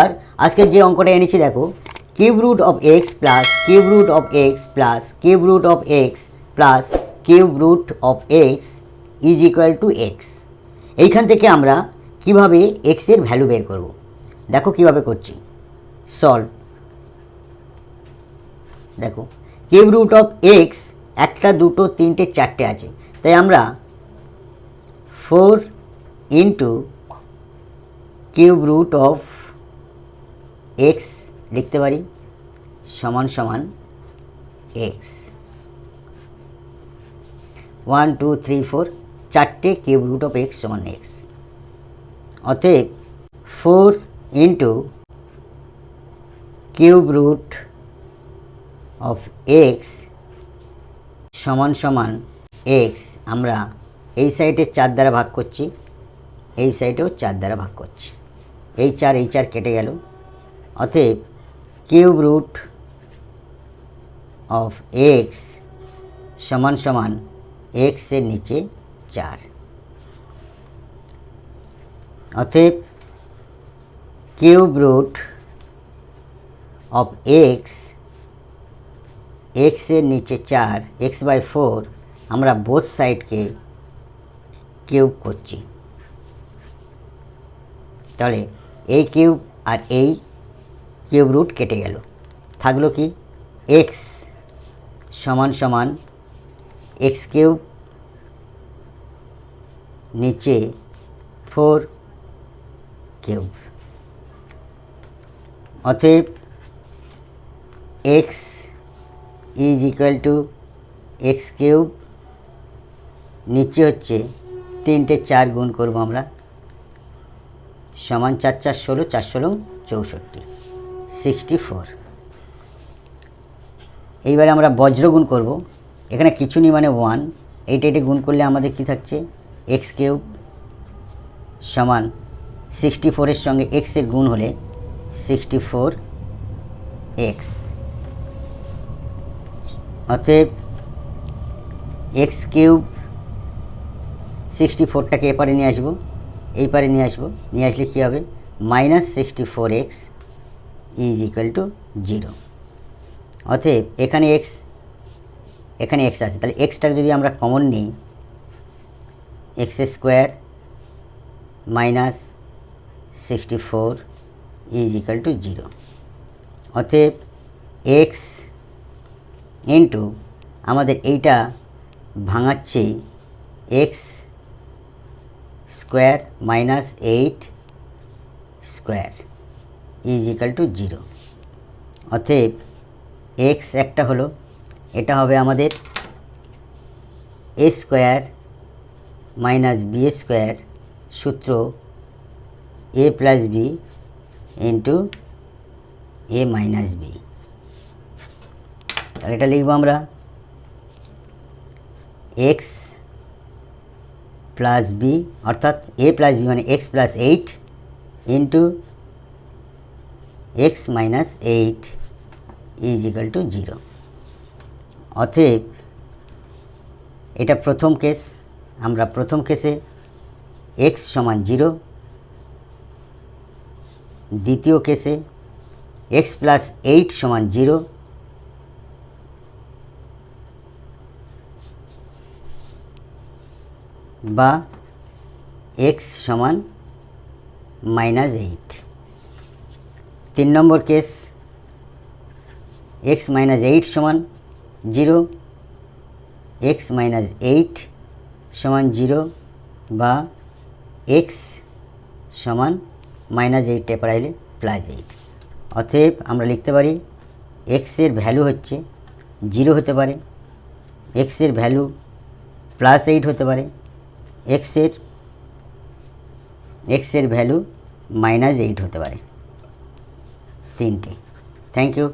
আর আজকে যে অঙ্কটা এনেছি দেখো, cube root of x plus cube root of x plus cube root of x plus cube root of x is equal to x. এইখান থেকে আমরা কিভাবে এক্সের ভ্যালু বের করব দেখো কিভাবে করছি। সলভ। দেখো কিউব রুট অফ এক্স একটা দুটো তিনটে চারটে আছে, তাই আমরা 4 into cube root of x লিখতে পারি সমান সমান এক্স। 1 2 3 4 চারটে কিউব রুট অফ এক্স সমান এক্স। অতএব 4 into cube root of x সমান সমান এক্স। আমরা এই সাইডে 4 দ্বারা ভাগ করছি, এই সাইডেও 4 দ্বারা ভাগ করছি, এই 4 কেটে গেল। অতএব কিউব রুট অফ এক্স সমান সমান এক্সের নিচে 4। অতএব কিউব রুট অফ এক্স, এক্সের নিচে 4, x/4 আমরা বোথ সাইডকে কিউব করছি। তাহলে এই কিউব আর এই কিউব রুট কেটে গেল, থাকলো কি এক্স সমান সমান এক্স কিউব নিচে 4 কিউব। অতএব x is equal to x cube, নিচে হচ্ছে 3টে 4 গুণ করবো আমরা, সমান 4 4 16, 4 16 64, 64। এইবারে আমরা বজ্র গুণ করব, এখানে কিছু নেই মানে 1, এইটা গুণ করলে আমাদের কি থাকছে এক্স কিউব সমান 64-এর সঙ্গে এক্সের গুণ হলে 64 এক্স। অতএব এক্স কিউব 64টাকে এপারে নিয়ে আসবো, এই পারে নিয়ে আসবো, নিয়ে আসলে কী হবে -64x ইজ ইকুয়াল টু 0। অতএব এখানে এক্স এখানে এক্স আছে, তাহলে এক্সটাকে যদি আমরা কমন নিই X square -64 is equal to 0। অতএব এক্স ইন্টু আমাদের এইটা ভাঙাচ্ছি X square -8 square is equal to 0। অতএব এক্স একটা হলো, এটা হবে আমাদের A square minus B square, সূত্র A plus B into A minus B. আর এটা লিখবো আমরা এক্স প্লাস বি, অর্থাৎ এ প্লাস বি মানে X plus 8 into X minus 8 is equal to 0। অতএব এটা প্রথম কেস, আমরা প্রথম কেসে এক্স সমান 0, দ্বিতীয় কেসে এক্স প্লাস 8 সমান 0, বা এক্স সমান -8। 3 নম্বর কেস এক্স -8 সমান 0, এক্স -8 সমান 0, বা এক্স সমান -8 টেপারাইলে +8। অতএব আমরা লিখতে পারি এক্সের ভ্যালু হচ্ছে 0 হতে পারে, এক্সের ভ্যালু +8 হতে পারে, এক্সের ভ্যালু -8 হতে পারে, তিনটে। Thank you.